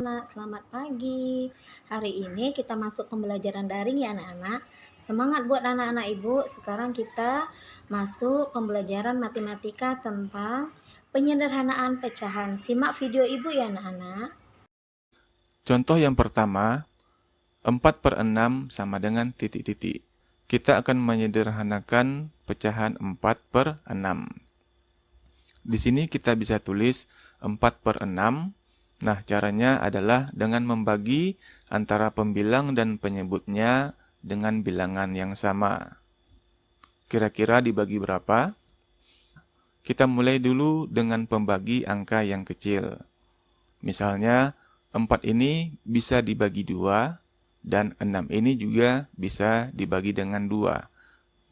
Selamat pagi. Hari ini kita masuk pembelajaran daring ya anak-anak. Semangat buat anak-anak ibu. Sekarang kita masuk pembelajaran matematika tentang penyederhanaan pecahan. Simak video ibu ya anak-anak. Contoh yang pertama, 4/6 sama dengan titik-titik. Kita akan menyederhanakan pecahan 4/6. Di sini kita bisa tulis 4/6. Nah, caranya adalah dengan membagi antara pembilang dan penyebutnya dengan bilangan yang sama. Kira-kira dibagi berapa? Kita mulai dulu dengan pembagi angka yang kecil. Misalnya, 4 ini bisa dibagi 2, dan 6 ini juga bisa dibagi dengan 2.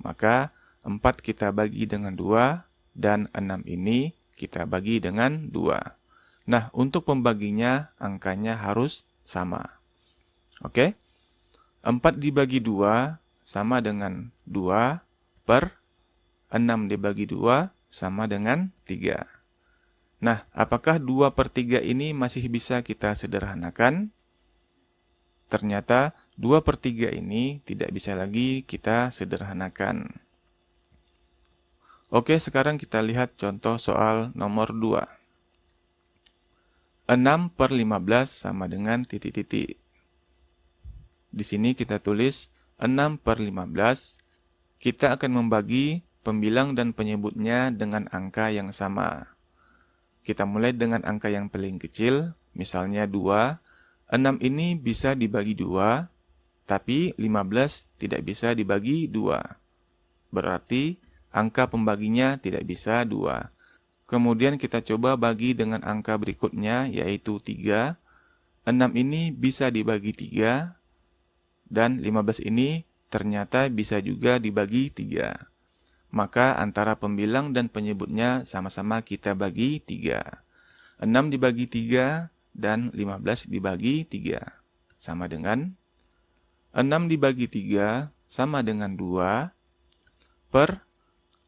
Maka, 4 kita bagi dengan 2, dan 6 ini kita bagi dengan 2. Nah, untuk pembaginya, angkanya harus sama. Oke? 4 dibagi 2 sama dengan 2 per 6 dibagi 2 sama dengan 3. Nah, apakah 2/3 ini masih bisa kita sederhanakan? Ternyata 2/3 ini tidak bisa lagi kita sederhanakan. Oke, sekarang kita lihat contoh soal nomor 2. 6/15 sama dengan titik-titik. Di sini kita tulis 6/15. Kita akan membagi pembilang dan penyebutnya dengan angka yang sama. Kita mulai dengan angka yang paling kecil, misalnya 2. 6 ini bisa dibagi 2, tapi 15 tidak bisa dibagi 2. Berarti angka pembaginya tidak bisa 2. Kemudian kita coba bagi dengan angka berikutnya, yaitu 3. 6 ini bisa dibagi 3, dan 15 ini ternyata bisa juga dibagi 3. Maka antara pembilang dan penyebutnya sama-sama kita bagi 3. 6 dibagi 3 dan 15 dibagi 3. Sama dengan 6 dibagi 3 sama dengan 2 per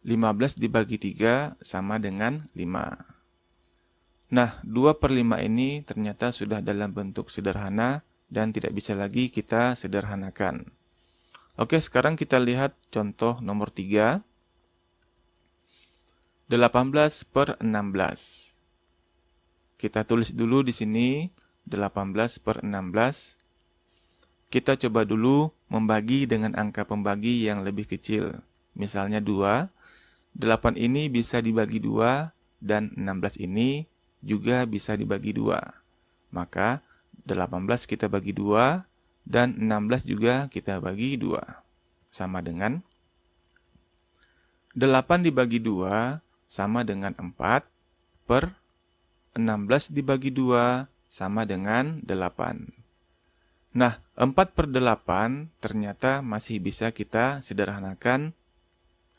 15 dibagi 3 sama dengan 5. Nah, 2/5 ini ternyata sudah dalam bentuk sederhana dan tidak bisa lagi kita sederhanakan. Oke, sekarang kita lihat contoh nomor 3. 18/16. Kita tulis dulu di sini 18/16. Kita coba dulu membagi dengan angka pembagi yang lebih kecil. Misalnya 2. 8 ini bisa dibagi 2 dan 16 ini juga bisa dibagi 2. Maka 18 kita bagi 2 dan 16 juga kita bagi 2. Sama dengan 8 dibagi 2 sama dengan 4 per 16 dibagi 2 sama dengan 8. Nah, 4/8 ternyata masih bisa kita sederhanakan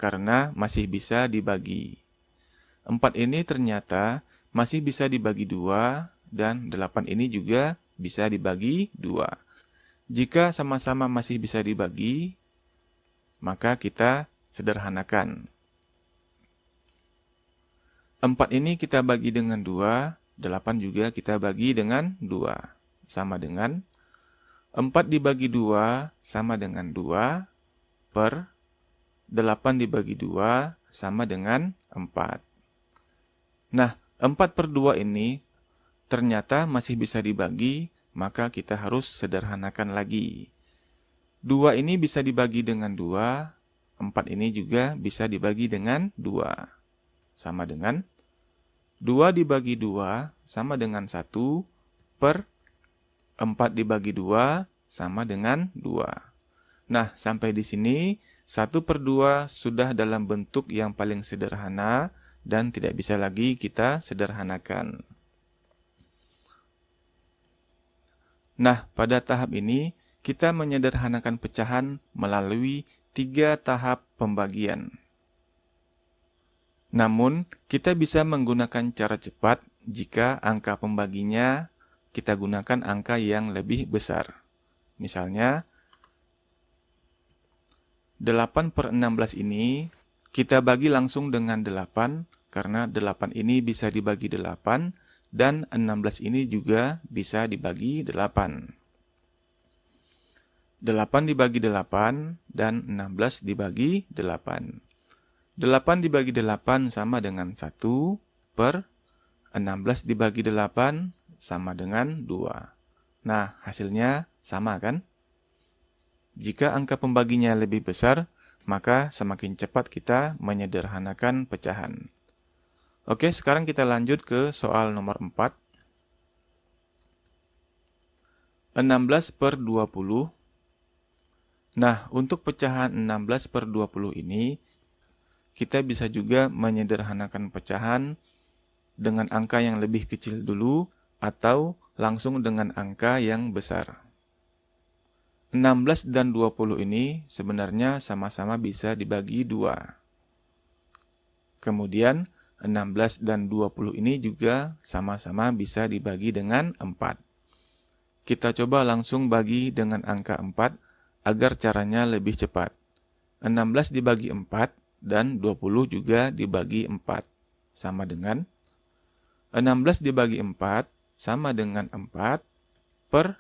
karena masih bisa dibagi. 4 ini ternyata masih bisa dibagi 2 dan 8 ini juga bisa dibagi 2. Jika sama-sama masih bisa dibagi, maka kita sederhanakan. 4 ini kita bagi dengan 2, 8 juga kita bagi dengan 2. Sama dengan 4 dibagi 2 sama dengan 2 per 8 dibagi 2 sama dengan 4. Nah, 4/2 ini ternyata masih bisa dibagi, maka kita harus sederhanakan lagi. 2 ini bisa dibagi dengan 2, 4 ini juga bisa dibagi dengan 2. Sama dengan 2 dibagi 2 sama dengan 1 per 4 dibagi 2 sama dengan 2. Nah, sampai di sini 1/2 sudah dalam bentuk yang paling sederhana dan tidak bisa lagi kita sederhanakan. Nah, pada tahap ini kita menyederhanakan pecahan melalui 3 tahap pembagian. Namun, kita bisa menggunakan cara cepat jika angka pembaginya kita gunakan angka yang lebih besar. Misalnya, 8/16 ini kita bagi langsung dengan 8, karena 8 ini bisa dibagi 8, dan 16 ini juga bisa dibagi 8. 8 dibagi 8 dan 16 dibagi 8. 8 dibagi 8 sama dengan 1 per 16 dibagi 8 sama dengan 2. Nah, hasilnya sama kan? Jika angka pembaginya lebih besar, maka semakin cepat kita menyederhanakan pecahan. Oke, sekarang kita lanjut ke soal nomor 4. 16 per 20. Nah, untuk pecahan 16 per 20 ini, kita bisa juga menyederhanakan pecahan dengan angka yang lebih kecil dulu atau langsung dengan angka yang besar. 16 dan 20 ini sebenarnya sama-sama bisa dibagi 2. Kemudian 16 dan 20 ini juga sama-sama bisa dibagi dengan 4. Kita coba langsung bagi dengan angka 4 agar caranya lebih cepat. 16 dibagi 4 dan 20 juga dibagi 4. Sama dengan 16 dibagi 4 sama dengan 4 per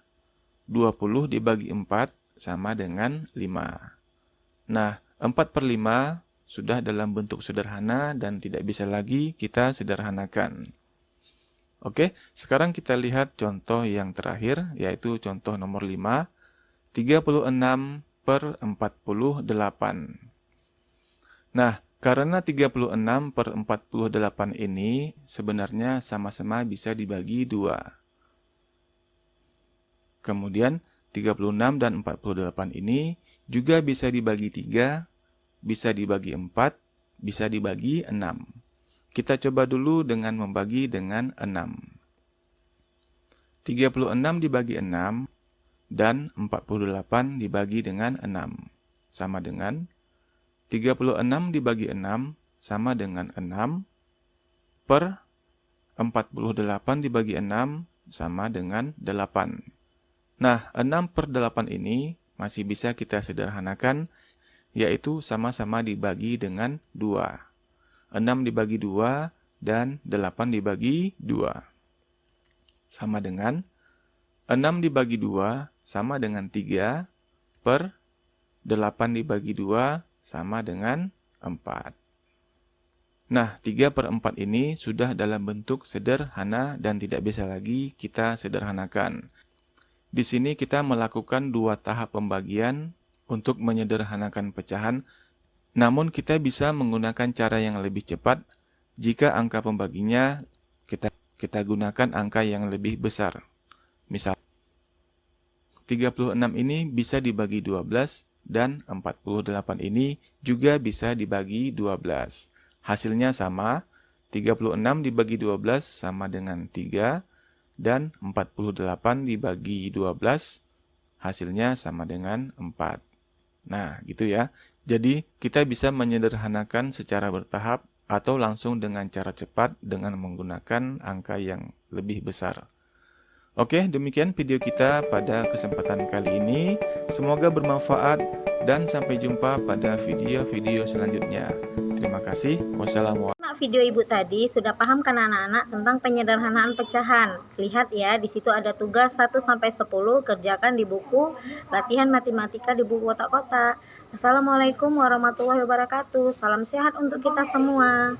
20 dibagi 4 sama dengan 5. Nah, 4 per 5 sudah dalam bentuk sederhana dan tidak bisa lagi kita sederhanakan. Oke, sekarang kita lihat contoh yang terakhir, yaitu contoh nomor 5, 36 per 48. Nah, karena 36 per 48 ini sebenarnya sama-sama bisa dibagi 2. Kemudian 36 dan 48 ini juga bisa dibagi 3, bisa dibagi 4, bisa dibagi 6. Kita coba dulu dengan membagi dengan 6. 36 dibagi 6 dan 48 dibagi dengan 6. Sama dengan 36 dibagi 6 sama dengan 6 per 48 dibagi 6 sama dengan 8. Nah, 6 per 8 ini masih bisa kita sederhanakan, yaitu sama-sama dibagi dengan 2. 6 dibagi 2 dan 8 dibagi 2. Sama dengan 6 dibagi 2 sama dengan 3 per 8 dibagi 2 sama dengan 4. Nah, 3 per 4 ini sudah dalam bentuk sederhana dan tidak bisa lagi kita sederhanakan. Di sini kita melakukan 2 tahap pembagian untuk menyederhanakan pecahan, namun kita bisa menggunakan cara yang lebih cepat jika angka pembaginya kita gunakan angka yang lebih besar. Misal, 36 ini bisa dibagi 12 dan 48 ini juga bisa dibagi 12. Hasilnya sama, 36 dibagi 12 sama dengan 3. Dan 48 dibagi 12 hasilnya sama dengan 4. Nah, gitu ya. Jadi, kita bisa menyederhanakan secara bertahap atau langsung dengan cara cepat dengan menggunakan angka yang lebih besar. Oke, demikian video kita pada kesempatan kali ini. Semoga bermanfaat dan sampai jumpa pada video-video selanjutnya. Terima kasih. Wassalamualaikum. Video ibu tadi sudah paham kan anak-anak tentang penyederhanaan pecahan. Lihat ya, di situ ada tugas 1-10 kerjakan di buku latihan matematika di buku kotak-kotak. Assalamualaikum warahmatullahi wabarakatuh. Salam sehat untuk kita semua.